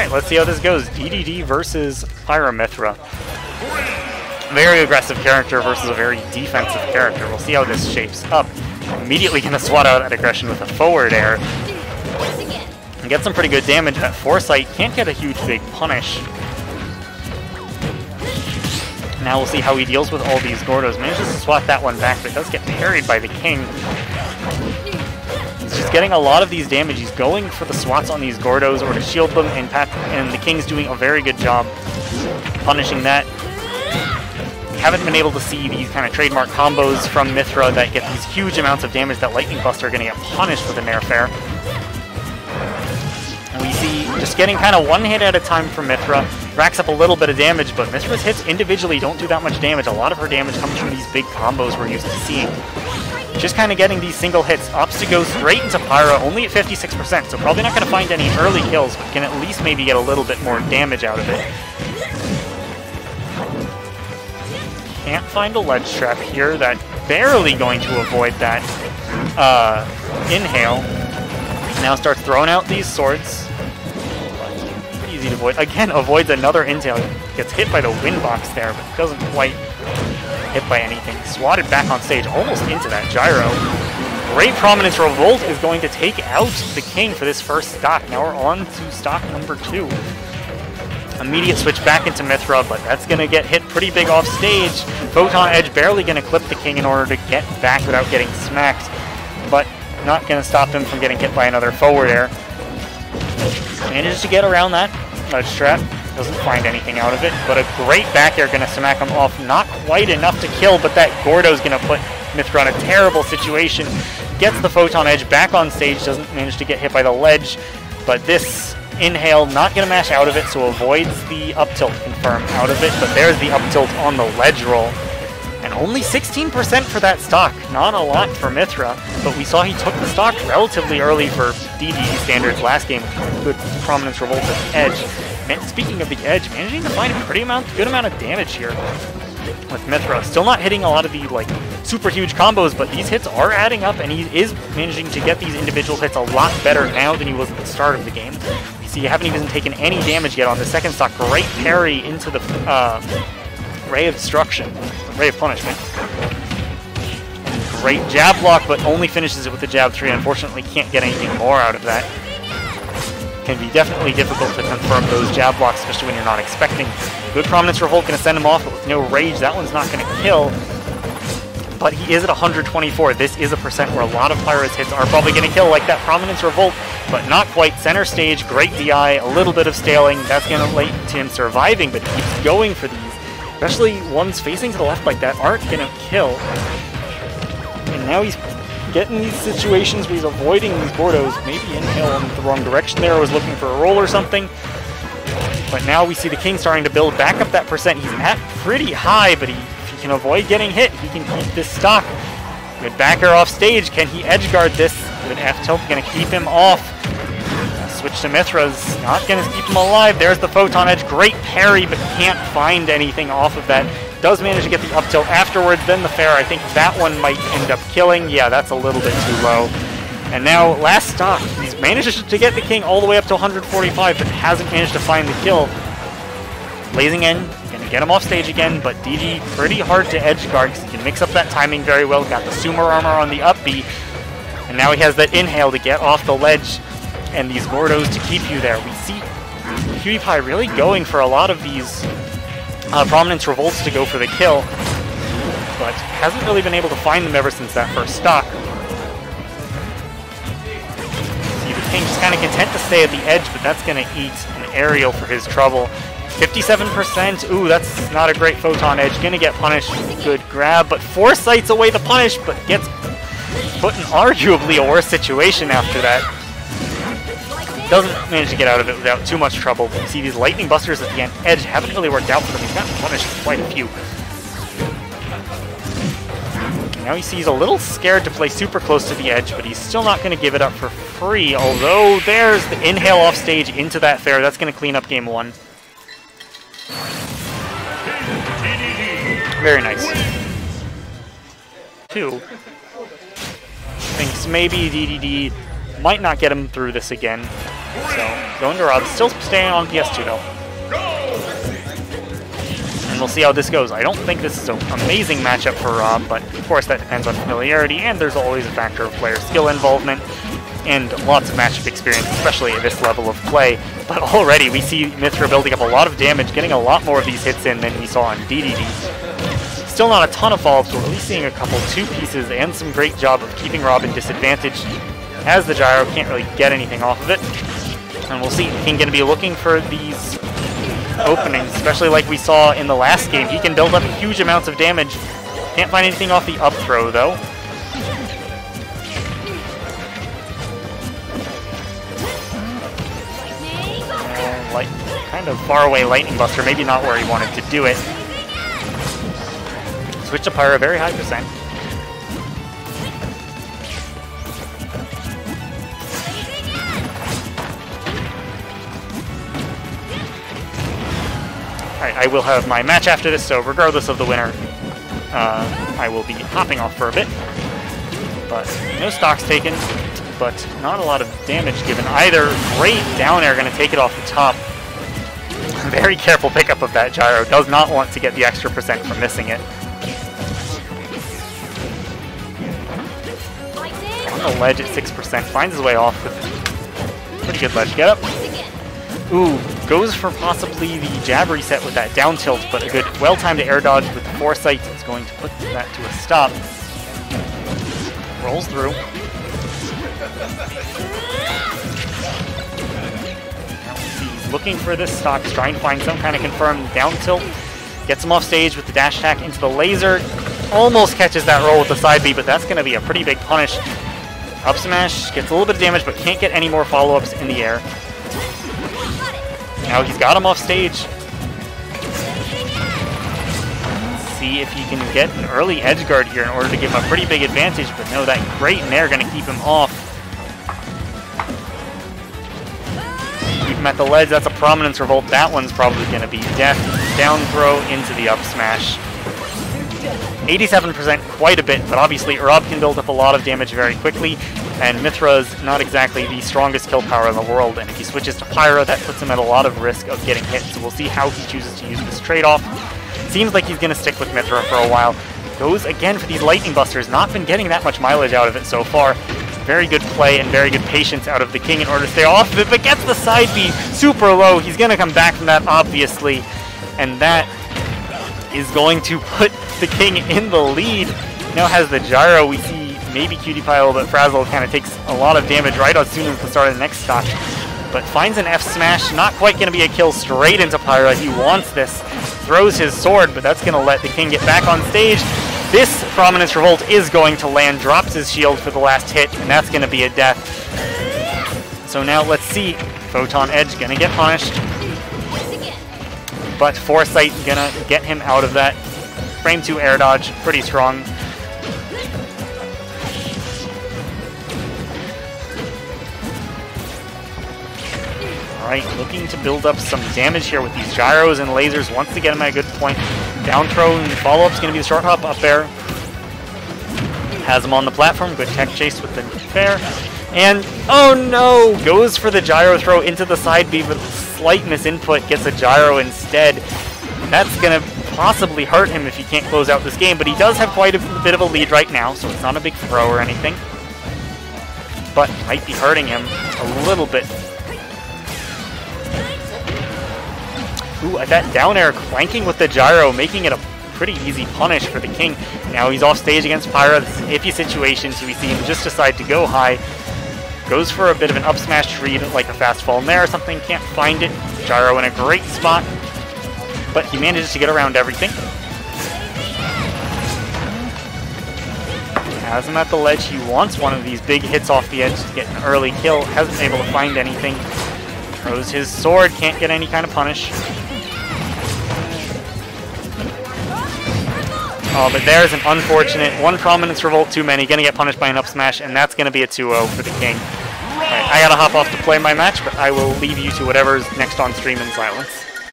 Alright, let's see how this goes. Dedede versus Pyra Mythra. Very aggressive character versus a very defensive character. We'll see how this shapes up. Immediately going to swat out that aggression with a forward air. And get some pretty good damage. That Foresight can't get a huge big punish. Now we'll see how he deals with all these Gordos. Manages to swat that one back, but does get parried by the King. He's just getting a lot of these damage. He's going for the swats on these Gordos or to shield them, and the King's doing a very good job punishing that. We haven't been able to see these kind of trademark combos from Mythra that get these huge amounts of damage that Lightning Buster are going to get punished with an airfare. And we see just getting kind of one hit at a time from Mythra. Racks up a little bit of damage, but Mythra's hits individually don't do that much damage. A lot of her damage comes from these big combos we're used to seeing. Just kind of getting these single hits. Opts to go straight into Pyra, only at 56%, so probably not going to find any early kills, but can at least maybe get a little bit more damage out of it. Can't find a ledge trap here. That barely going to avoid that inhale. Now starts throwing out these swords. Pretty easy to avoid. Again, avoids another inhale. Gets hit by the wind box there, but doesn't quite hit by anything. Swatted back on stage, almost into that gyro. Great Prominence Revolt is going to take out the King for this first stock. Now we're on to stock number 2. Immediate switch back into Mythra, but that's going to get hit pretty big off stage. Photon Edge barely going to clip the King in order to get back without getting smacked, but not going to stop him from getting hit by another forward air. Manages to get around that ledge trap. Doesn't find anything out of it, but a great back air going to smack him off. Not quite enough to kill, but that Gordo's going to put Mythra in a terrible situation. Gets the Photon Edge back on stage, doesn't manage to get hit by the ledge, but this inhale not going to mash out of it, so avoids the up tilt confirm out of it, but there's the up tilt on the ledge roll. And only 16% for that stock. Not a lot for Mythra, but we saw he took the stock relatively early for Dedede standards last game. Good Prominence Revolt at the edge. And speaking of the edge, managing to find a pretty good amount of damage here with Mythra. Still not hitting a lot of the super huge combos, but these hits are adding up, and he is managing to get these individual hits a lot better now than he was at the start of the game. You see, you haven't even taken any damage yet on the second stock. Great parry into the Ray of Destruction, Ray of Punishment. And great jab block, but only finishes it with the jab 3. Unfortunately, can't get anything more out of that. Can be definitely difficult to confirm those jab blocks, especially when you're not expecting. Good Prominence Revolt going to send him off, but with no rage, that one's not going to kill. But he is at 124. This is a percent where a lot of Pyra's hits are probably going to kill, like that Prominence Revolt, but not quite. Center stage, great DI, a little bit of staling. That's going to lead to him surviving, but he keeps going for these. Especially ones facing to the left like that aren't going to kill. And now he's getting these situations where he's avoiding these Gordos. Maybe inhale in the wrong direction there, was looking for a roll or something. But now we see the King starting to build back up that percent. He's at pretty high, but if he can avoid getting hit, he can keep this stock. Good backer off stage. Can he edge guard this? Good F tilt, going to keep him off. Switch to Mythra's, not going to keep him alive. There's the Photon Edge. Great parry, but can't find anything off of that. Does manage to get the up tilt afterwards, then the fair. I think that one might end up killing. Yeah, that's a little bit too low. And now, last stock. He's managed to get the King all the way up to 145, but hasn't managed to find the kill. Blazing in, going to get him off stage again, but DG pretty hard to edge guard because he can mix up that timing very well. Got the Sumer armor on the up B, and now he has that inhale to get off the ledge and these Gordos to keep you there. We see PewDiePie really going for a lot of these Prominence Revolts to go for the kill, but hasn't really been able to find them ever since that first stock. See, the King just kind of content to stay at the edge, but that's going to eat an aerial for his trouble. 57%, ooh, that's not a great Photon Edge. Going to get punished. Good grab, but Foresight's away the punish, but gets put in arguably a worse situation after that. Doesn't manage to get out of it without too much trouble. You see these Lightning Busters at the end edge haven't really worked out for them. He's gotten punished quite a few. Now he sees a little scared to play super close to the edge, but he's still not going to give it up for free, although there's the inhale off stage into that fair. That's going to clean up game 1. Very nice. 2. Thinks maybe Dedede might not get him through this again. So, going to Rob, still staying on PS2 though. And we'll see how this goes. I don't think this is an amazing matchup for Rob, but of course that depends on familiarity, and there's always a factor of player skill involvement, and lots of matchup experience, especially at this level of play. But already we see Mythra building up a lot of damage, getting a lot more of these hits in than we saw on Dedede. Still not a ton of follow-ups, but at least seeing a couple 2 pieces and some great job of keeping Rob in disadvantage, as the gyro can't really get anything off of it. And we'll see, King going to be looking for these openings, especially like we saw in the last game. He can build up huge amounts of damage. Can't find anything off the up throw though. Kind of far away Lightning Buster, maybe not where he wanted to do it. Switch to Pyra, very high percent. Alright, I will have my match after this, so regardless of the winner, I will be hopping off for a bit. But no stocks taken, but not a lot of damage given either. Great down air, going to take it off the top. Very careful pickup of that gyro. Does not want to get the extra percent from missing it. On the ledge at 6%, finds his way off with a pretty good ledge get up. Ooh, goes for possibly the jab reset with that down tilt, but a good well-timed air dodge with the foresight is going to put that to a stop. Rolls through. Looking for this stock, trying to find some kind of confirmed down tilt. Gets him off stage with the dash attack into the laser. Almost catches that roll with the side B, but that's going to be a pretty big punish. Up smash, gets a little bit of damage, but can't get any more follow-ups in the air. Now he's got him off stage. See if he can get an early edge guard here in order to give him a pretty big advantage, but no, that great nair going to keep him off. At the ledge, that's a prominence revolt. That one's probably going to be death. Down throw into the up smash. 87%, quite a bit, but obviously Rob can build up a lot of damage very quickly, and Mythra's not exactly the strongest kill power in the world, and if he switches to Pyra, that puts him at a lot of risk of getting hit, so we'll see how he chooses to use this trade-off. Seems like he's going to stick with Mythra for a while. Goes again for these Lightning Busters, not been getting that much mileage out of it so far. Very good play and very good patience out of the King in order to stay off of it, but gets the side B super low. He's going to come back from that, obviously, and that is going to put the King in the lead. Now has the gyro. We see maybe Cutie Pie a little bit frazzled, kind of takes a lot of damage right as soon as the start of the next stock, but finds an F smash. Not quite going to be a kill straight into Pyra. He wants this. Throws his sword, but that's going to let the King get back on stage. This Prominence Revolt is going to land, drops his shield for the last hit, and that's going to be a death. So now let's see. Photon Edge going to get punished, but Foresight going to get him out of that. Frame 2 air dodge, pretty strong. Alright, looking to build up some damage here with these gyros and lasers. Wants to get him at a good point. Down throw and follow-up is going to be the short hop up air. Has him on the platform. Good tech chase with the fair. And, oh no! Goes for the gyro throw into the side B, but slight misinput. Gets a gyro instead. That's going to possibly hurt him if he can't close out this game, but he does have quite a bit of a lead right now, so it's not a big throw or anything. But might be hurting him a little bit. Ooh, at that down air, clanking with the gyro, making it a pretty easy punish for the King. Now he's off stage against Pyra. This is an iffy situation, so we see him just decide to go high. Goes for a bit of an up smash read, like a fast fall there or something. Can't find it. Gyro in a great spot, but he manages to get around everything. Has him at the ledge. He wants one of these big hits off the edge to get an early kill. Hasn't been able to find anything. Throws his sword. Can't get any kind of punish. Oh, but there's an unfortunate one Prominence Revolt too many. Gonna get punished by an up smash, and that's gonna be a 2-0 for the King. Alright, I gotta hop off to play my match, but I will leave you to whatever's next on stream in silence.